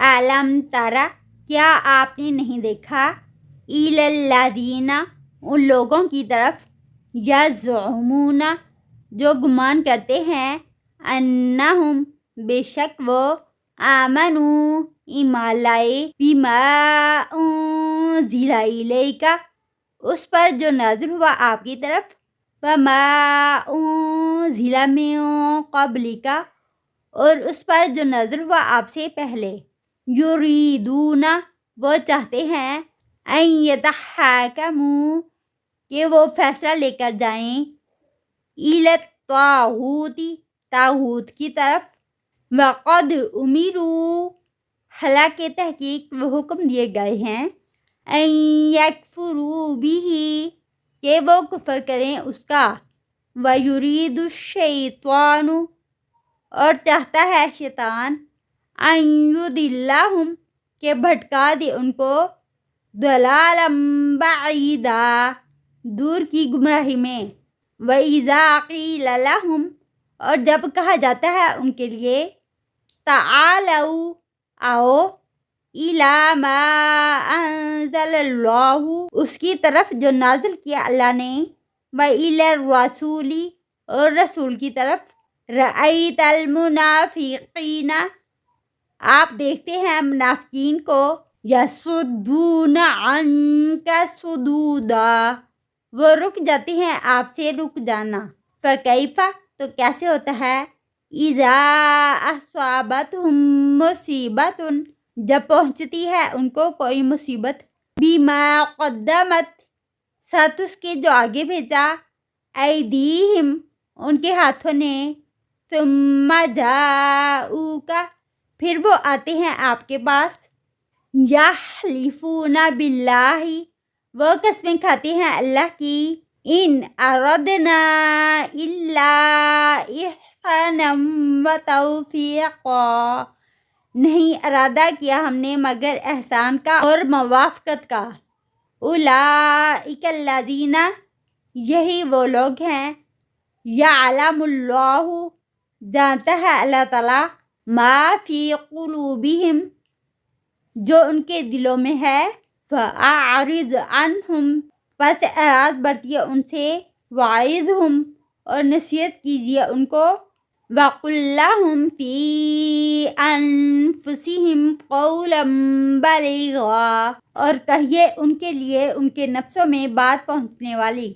علم ترا، کیا آپ نے نہیں دیکھا، الذین، ان لوگوں کی طرف، یزعمون، جو گمان کرتے ہیں، انہم، بے شک وہ، آمنو، ایمان لائے، بما انزل الیک، اس پر جو نازل ہوا آپ کی طرف، وما انزل من قبلک، اور اس پر جو نازل ہوا آپ سے پہلے، یریدون، وہ چاہتے ہیں، ان یتحاکموا، کہ وہ فیصلہ لے کر جائیں، الی الطاغوت، طاغوت کی طرف، وقد امروا، حالانکہ تحقیق وہ حکم دیے گئے ہیں، ان یکفروا بہ، کہ وہ کفر کریں اس کا، ویرید الشیطان، اور چاہتا ہے شیطان، ان یضلہم، کہ بھٹکا دے ان کو، ضلالا بعیدا، دور کی گمراہی میں، وَإِذَا قِيلَ لَهُمْ، اور جب کہا جاتا ہے ان کے لیے، تعالوا، آؤ، إِلَى مَا أَنزَلَ اللَّهُ، اس کی طرف جو نازل کیا اللہ نے، وَإِلَى الرَّسُولِ، اور رسول کی طرف، رَأَيْتَ الْمُنَافِقِينَ، آپ دیکھتے ہیں منافقین کو، یصدون عنک صدودا، وہ رک جاتے ہیں آپ سے رک جانا، فکیف، تو کیسے ہوتا ہے، اذا اصابتہم مصیبت، جب پہنچتی ہے ان کو کوئی مصیبت، بما قدمت، ساتھ اس کے جو آگے بھیجا، ایدیہم، ان کے ہاتھوں نے، ثم جاؤک، پھر وہ آتے ہیں آپ کے پاس، یحلفون باللہ، وہ قسمیں کھاتے ہیں اللہ کی، ان اردنا الا احسانا وتوفیقا، نہیں ارادہ کیا ہم نے مگر احسان کا اور موافقت کا، اولئک الذین، یہی وہ لوگ ہیں، یعلم اللہ، جانتا ہے اللہ تعالی، ما فی قلوبہم، جو ان کے دلوں میں ہے، فَأَعْرِضْ عَنْهُمْ، پس اعراض برتیے ان سے، وَعِظْهُمْ، اور نصیحت کیجیے ان کو، وَقُلْ لَهُمْ فِي أَنفُسِهِمْ قَوْلًا بَلِيغًا، اور کہیے ان کے لیے ان کے نفسوں میں بات پہنچنے والی،